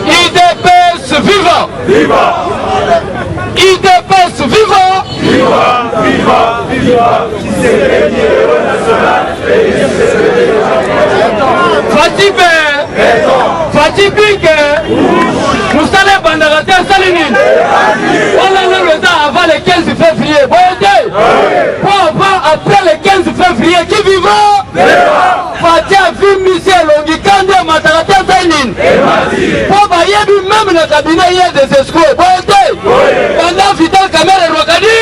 IDPS viva! IDPS viva! Fatigué, vous allez bandarater Salinine. On a le temps avant le 15 février. Pour avoir après le 15 février qui vivra. Fatia vu Michel Longikande Matarate Salinine. Pour bailler lui-même le cabinet hier des escrocs. Pendant Vital Kamel et Rokadi.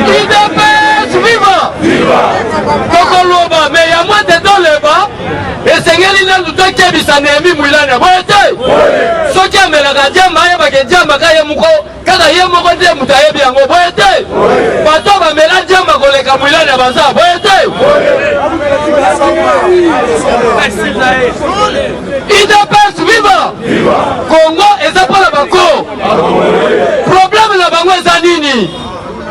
IDPS viva! Mais il y a moins de dans le bas. Et c'est qu'il y a tout qui est mis en émi mouilane. Ce qui est mis la gadienne, il y a des gens qui ont mouko. Quand il y a mouko de moutaye bien go. Bateau va mettre la diamant avec les camouilane à bazar. IDPS viva! Congo et ça pour la Banco. Problème de la Banco est Zanini.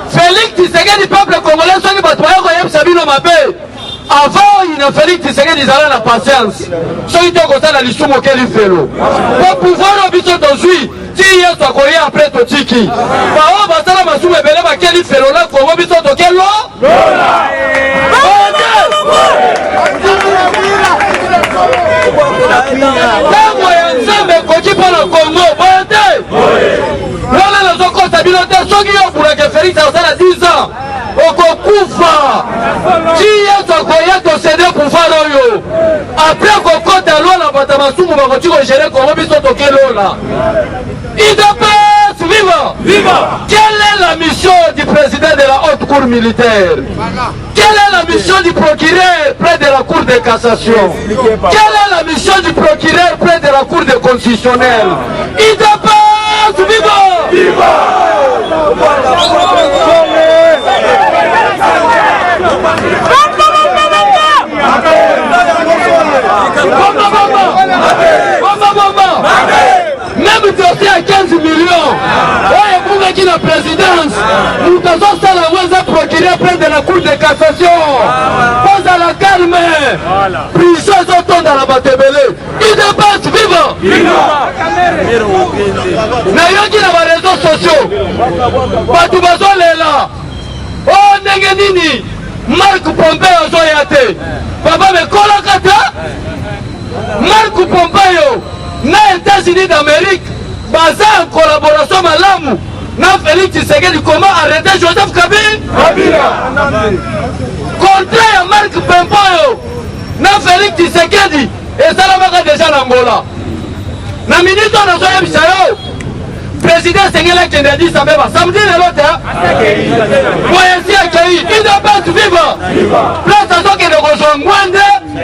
Félix Tshisekedi du peuple congolais, ceux qui battent Sabino Mabé. Avant, il a Félix Tshisekedi ils avaient la patience. Ceux qui ont constaté la liste auquel il fait l'eau. Pour pouvoir l'obéir aujourd'hui, si il y a soit Corée après Totiki. Par contre, ça va m'assumer Belé Makel il fait l'eau là pour l'obéir auquel l'eau. Félix a 10 ans. Au Koufa. Qui est au Koya de céder pour faire l'oyo. Après qu'on compte à l'eau, la Batamassou, on va continuer à gérer qu'on remet son toqué l'eau là. IDPS viva! Quelle est la mission du président de la haute cour militaire? Quelle est la mission du procureur près de la cour de cassation? Quelle est la mission du procureur près de la cour de constitutionnelle? IDPS viva! Même dossier à 15 millions. Ouais, pour qui la présidence, nous devons faire procureur près de la cour de cassation. Pose à la calme. Prison autant dans la Batebele. Il dépasse vivant. N'ayons qui dans les réseaux sociaux. Batoubazo est là. Oh, Nengenini. Marc Pompeo Zoyate. Papa me kolakata. Marc Pompeo. Na États-Unis d'Amérique, basé en collaboration avec l'AMU, na Félix Tshisekedi, comment arrêter Joseph Kabila? Contraire à Marc Pompeo, na Félix Tshisekedi, et ça l'a déjà l'Angola. Na ministre de la Bisayo, président Sengela Kennedy, ça va samedi le l'autre. Voyez-y accueilli, il n'a pas de vivre. Place à ce qu'il est rejoint,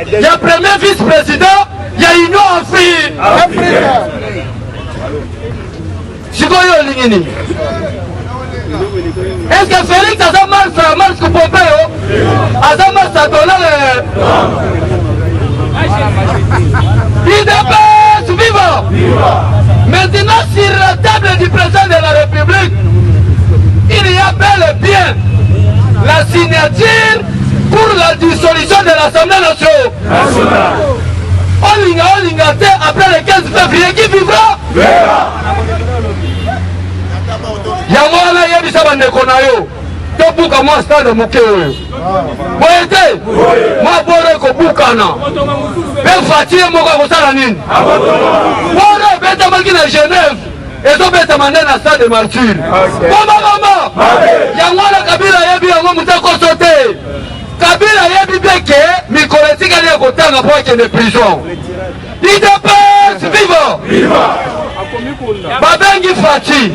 il y a premier vice-président. Il y a une Afrique. Est-ce que Félix a sa marche que Pompeo a sa marche à donner il dépasse vivant. Maintenant sur la table du président de la République, il y a bel et bien la signature pour la dissolution de l'Assemblée nationale. Olinga après le 15 février qui vivra? Yamwana yebisa bandeko na yo. Tobuka mwa stade moke oyo. Boyete? Mwa bore ko bukana. Be fatie moko kosala nini? Bore beta maki na Genève. Ezo beta mande na stade Martyr. Mama. Yamwana Kabila yebi yango mutako sote. Kabila yebi beke mikoletika liya kotanga po akende prison. IDPS viva! Babengi Fati.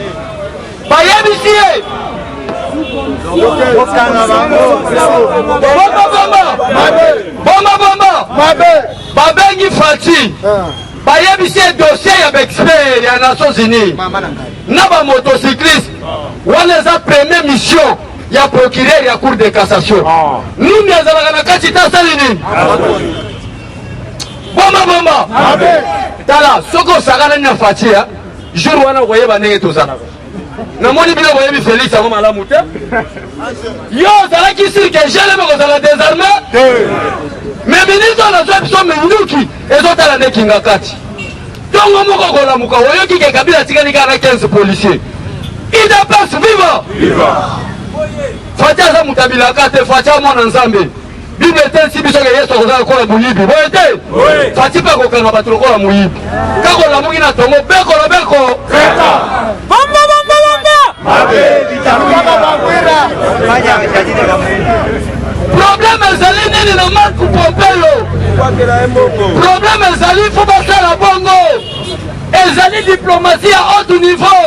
Bayebi siye. Bomba. Babengi Fati. Bayebi siye dossier ya expert ya Nations Unies. Na ba motocycliste. Wana za première mission. Il y a procureur, il y a cour de cassation. Nous, nous avons kati tasalini. Bomba. Tala, soko sagala nya fatia. Jour wana voye banenge tozana. namoni bino boyebi Félix yango malamu te yo ozalaki siri ke geleme kozala désarmé mais ministre nazwa biso minduki ezotala nde kinga kati ntongo moko kolamuka oyoki ke Kabila atikali kaka na 15 policier idapes viva Fati aza moto abilaka te Fati amona nzambe bible etensi biso ke Yesu akozala lokola moyibi boye te Fati mpe akokanga bato lokola moyibi kaka olamuki na tongo beko lobeko problème ezali nini na Marc Pompeo problème ezali fo basala bongo ezali diplomatie à haut niveau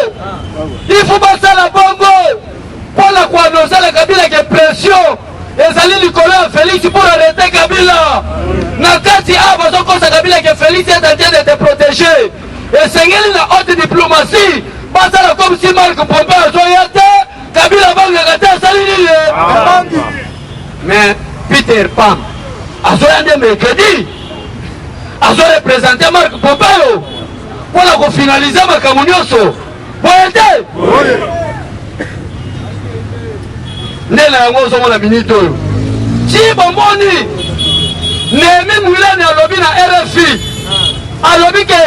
il faut basala bongo mpona koannonce la Kabila ke pression ezali likolo ya Félix pour arrêter Kabila na kati a bazokosa Kabila ke Félix est en train de te protéger esengeli na haute diplomatie basala comme si Marc Pompeo azoya te Kabila bangaka te asali nini mais Peter Pam azoya nde mercredi azorepresente Marc Pompeo mpona kofinalize makambo nyonso boye te nde na yango ozomona minute oyo ti bomoni Némi Moulane alobi na RFI alobi ke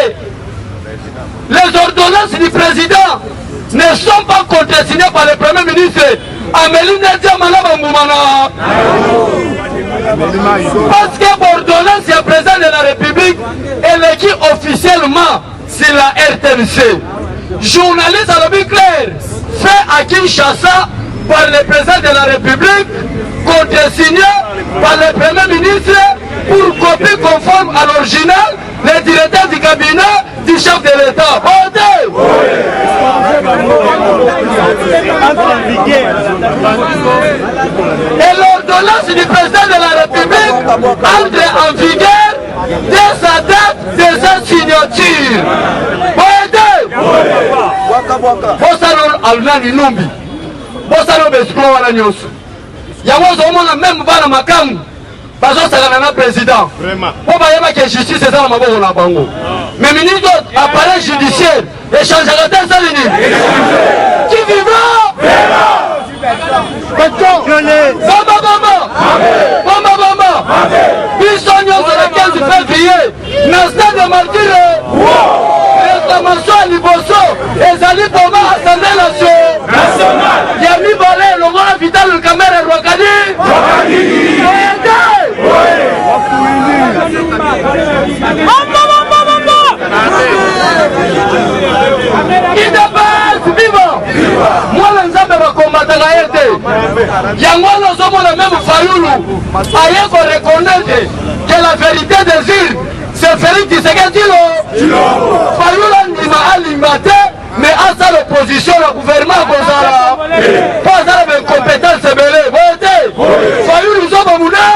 les ordonnances du président ne sont pas contresignées par le premier ministre Amélie Ndiamana Bamboumana parce que l'ordonnance du président de la République est qui officiellement sur la RTNC. Journaliste alobi clair fait à Kinshasa par le président de la République, contresigné par le Premier ministre pour copie conforme à l'original, le directeur du cabinet du chef de l'État. Et l'ordonnance du président de la République entre en vigueur dès sa date de sa signature. Bosano besuklo wana nyonso yango ozomona même bana makamu bazosakana na président po bayeba ke justice eza na maboko na bango mais ministre appareil judiciaire échangeaka te esali nini qui vivra bamba biso nyonso na 15 février na stade de martyre réclamation ya liboso ezali poma assemblée nationale ya mibale longola Vital Kamerhe Rwakadi idabas viva mwana nzambe bakombataka ye te yango wana ozomona meme Fayulu aye koreconnaitre que la vérité désire c'est Félix Tshisekedi Fayulu andima alimba te mais à sa l'opposition le gouvernement kozala pas azala baincompétence ebele boye te Fayulu zoba munene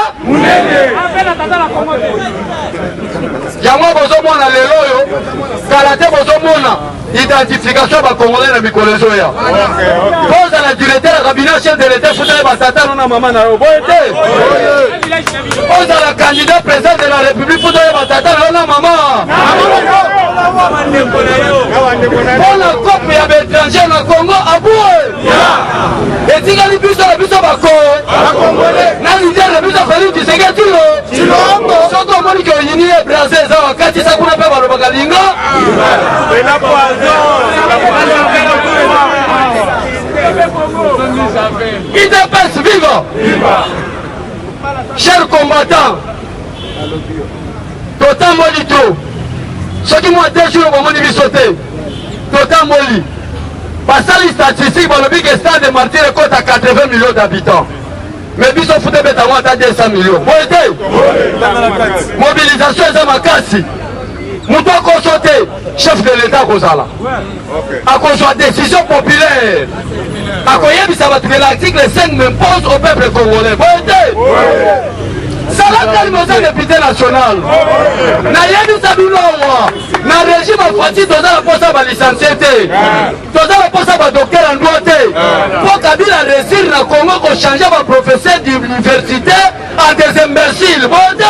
yango bozomona lelo oyo kala te bozomona identification bakongolais na mikolo ezoya kozala directeur ya cabinet chef de l'état futala batatano na mama na yo boye te ozala candidat président de la république futala batatano na mama mpona kope ya baétranger na congo abue etikali biso na biso bakongolais na lider na biso Félix Tshisekedi soki omoni ke oyini ye brasil eza wakatisa kuna mpe balobaka linga idps viva chers combattants totamboli to soki mwa 2 jours bomoni biso te totamboli basali statistique balobi ke stade de martyr ekota 80 millions d'habitants mais biso fute betango ata 200 millions boye te mobilisation eza makasi moto akoso te chef de l'état akozala akozwa décision populaire akoyebisa bato ke l'article 5 m'impose au peuple congolais boye te salakali moza député national nayebisa bino awa na régime afati toza na posa balicencie te toza na posa badokter en droit te mpo Kabila réussir na Congo kochange baprofesseur d'université en des imbéciles bote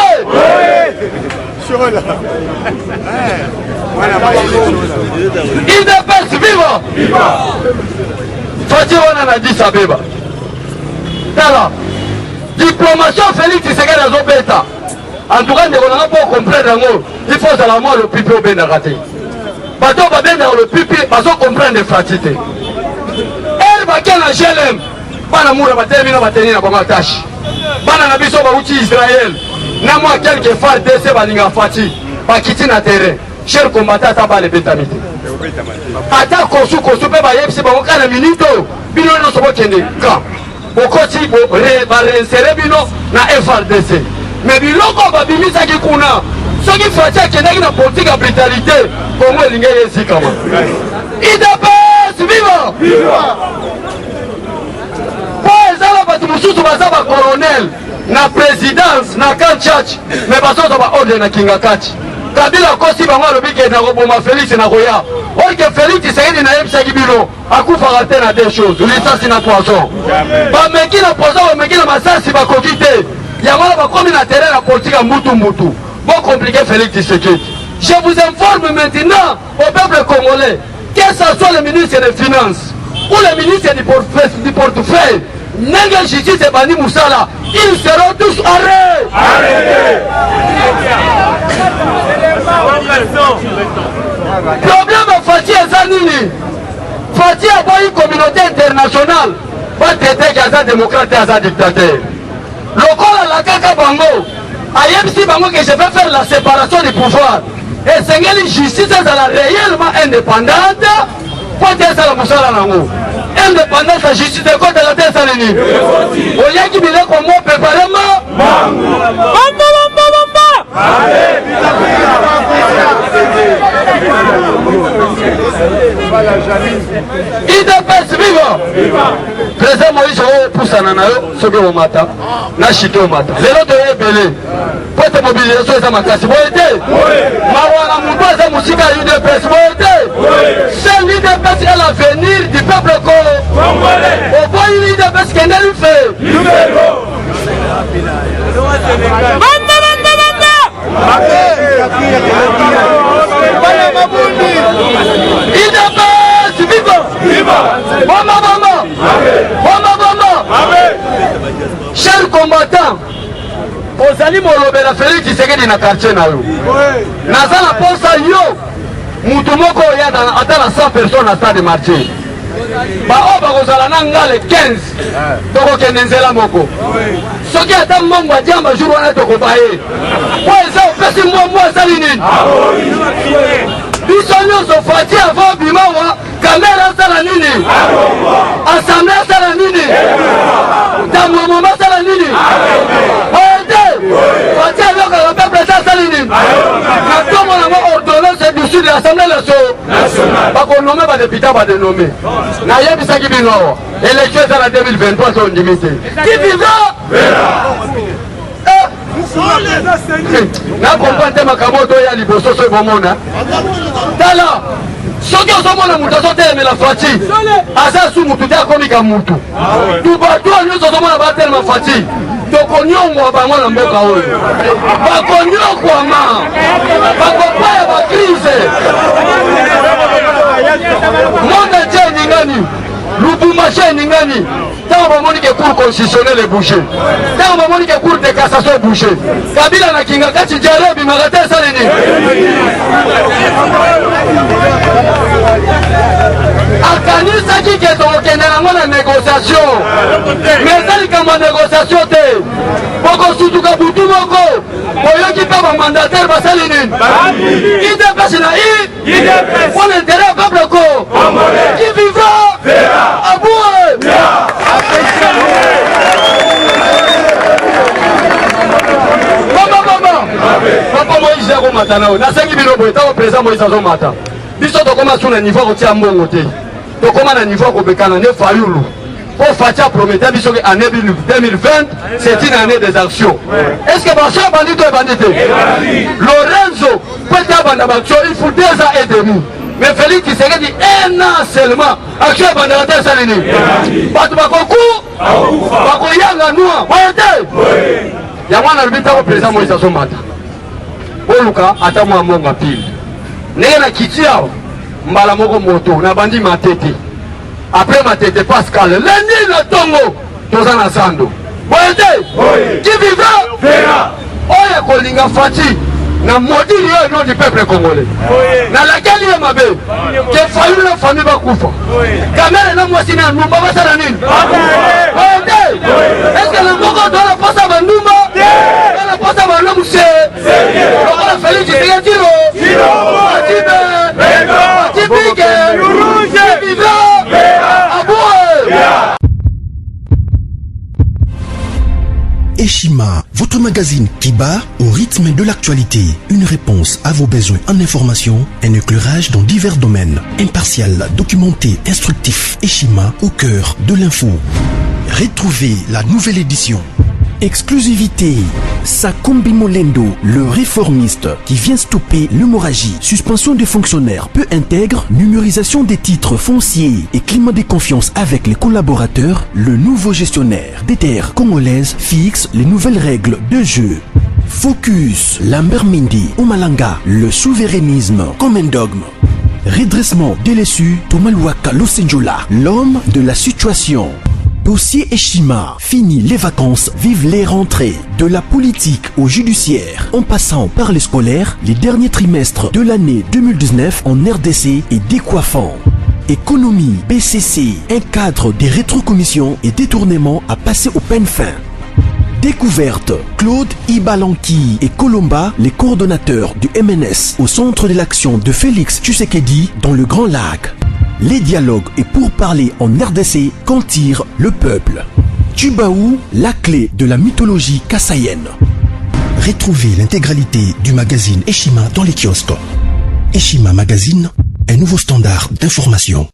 IDPS viva! Fati wana na Addis Abeba. Tala, diplomation Félix Tshisekedi azobeta. En tout cas, on n'a pas comprendre. Il faut à la mort le pipi au ben raté. Bateau va bien dans le pipi, parce qu'on comprend des fatigues. Elle va qu'elle a GLM. Bana moura va terminer va tenir comme attache. Bana na biso va outil Israël. Na moi quelques fois DC va linga fati. Va quitter na terrain. Cher combattant ta ba le betamite. Ata kosu pe ba yepsi ba okana minute. Bino no so bokende. Ka. Okoti bo ba réinsérer bino na FRDC. Mais biloko ba bimisa ki kuna. Soki fati akendaki na politique ya brutalité. Comment linga yesi kama. IDPS viva! Viva! Mususu bazaba colonel na présidence na Kanchach mais bazoza ba ordre na Kinga Kati Kabila kosi bango lobike na roboma Félix na Roya orke Félix Tshisekedi na yebisa kibilo akufa raté na deux choses lisasi na poison ba meki na poison ba meki na masasi ba kokite yango ba komi na terrain na politique mbutu bon compliqué Félix Tshisekedi. Je vous informe maintenant au peuple congolais que ce soit le ministre des Finances ou le ministre du portefeuille Nenga Justice et Bani Moussala, ils seront tous arrêtés. Problème à Fatih Azanini. Fatih a pas une communauté internationale. Va traiter qu'Azan démocrate et Azan dictateur. Le corps à la Kaka Bango. Ayemsi Bango que je vais faire la séparation du pouvoir. Et c'est que la justice est réellement indépendante. Pour dire ça la Moussala Nango. Indépendance à justice de côté de la terre salénie. Au lieu qu'il me comme moi préparément. IDPS viva! Président Moïse pousse à Nanayo, ce que vous m'attendez, n'a chité au matin. Les autres est belé. Pour te mobiliser, ça m'a cassé. Vous êtes? Mawana Mouba, ça m'a chité à l'IDPS. Vous êtes? C'est l'IDPS est l'avenir du peuple congolais. Au point l'IDPS qui est né lui fait. IDPS viva! Chers combattants, ozali molobela Félix Tshisekedi na quartier na yo. Naza na posa yo. Mutu moko ya ata na 100 personnes na stade de marché. Ba o ba kozala na ngale 15. Toko kende nzela moko. Soki ata mongo adiamba jour wana toko baye. Po eza opesi mwa asali nini? Biso nyonso fati avant bimawa kamera asala nini? Assemblée asala nini? Tamomoma asala nini? Oete! Fati avec le peuple asala nini? Na tomo na mo ordonnance du sud de l'Assemblée nationale. Bako nommé ba député ba dénommé. Na yebisa ki bino. Élection à la 2023 sont limitées. Qui vivra? Na comprendre makamoto ya liboso so bomona. Tala. Soki ozomona mutu azotelemela Fati aza su mutu te akomika mutu tubatu nyonso ozomona batelema Fati tokonyongwa bango na mboka oyo bakonyokwama bakopaya bakrize monde ntie eningani Lubumbashi eningani ntango bamoni ke cour constitutionnelle ebouche ntango bamoni ke cour de cassation ebouche Kabila na Kinga Kati jare ebimaka te esalini akanisaki ke tokokende nango na négociation mais eza likambo ya négociation te bokosutuka butu moko boyoki mpe bamandataire basali nini IDPS na pour l'intérêt du peuple congolais qui vivra aboué Papa Moïse akomata na yo nasengi bino boye ntango président Moïse azomata biso tokoma su na niveau kotia mbongo te tokoma na niveau kobekana nde fayulu po Fatia promettait biso que année 2020 c'est une année des actions. Est-ce que baso bandi to bandi te Lorenzo peut abanda action il faut 2 ans et demi mais Félix Tshisekedi 1 an seulement action abanda te salini bato bakoku bakoyanga noa boye te yango na lobita ko président Moïse azomata boluka ata mwa monga pili ndenge na kiti awa mbala moko moto na bandi matete après matete Pascal lendi na tongo toza na zando boye te qui vivra verra oyo kolinga fati na modili oyo nom du peuple congolais na laquelle ye mabe ke fayu na famille bakufa kamere na mwasi na numba basala nini oyo te eske na moko tola posa bandumba tola posa balomu se lokola Félix Tshisekedi atibe atibike vivra aboué. Eshima, votre magazine qui bat au rythme de l'actualité. Une réponse à vos besoins en information, un éclairage dans divers domaines. Impartial, documenté, instructif. Eshima au cœur de l'info. Retrouvez la nouvelle édition. Exclusivité, Sakumbi Molendo, le réformiste qui vient stopper l'hémorragie, suspension des fonctionnaires peu intègre, numérisation des titres fonciers et climat de confiance avec les collaborateurs, le nouveau gestionnaire des terres congolaises fixe les nouvelles règles de jeu. Focus, Lambert Mindi, Omalanga, le souverainisme comme un dogme. Redressement délaissé, Tomaluaka Losenjola, l'homme de la situation. Dossier Eshima, fini les vacances, vive les rentrées. De la politique au judiciaire, en passant par les scolaires, les derniers trimestres de l'année 2019 en RDC est décoiffant. Économie, BCC, un cadre des rétrocommissions et détournements à passer au peine fin. Découverte, Claude Ibalanki et Colomba, les coordonnateurs du MNS au centre de l'action de Félix Tshisekedi dans le Grand Lac. Les dialogues et pourparlers en RDC qu'en tire le peuple. Tubaou, la clé de la mythologie kassaïenne. Retrouvez l'intégralité du magazine Eshima dans les kiosques. Eshima Magazine, un nouveau standard d'information.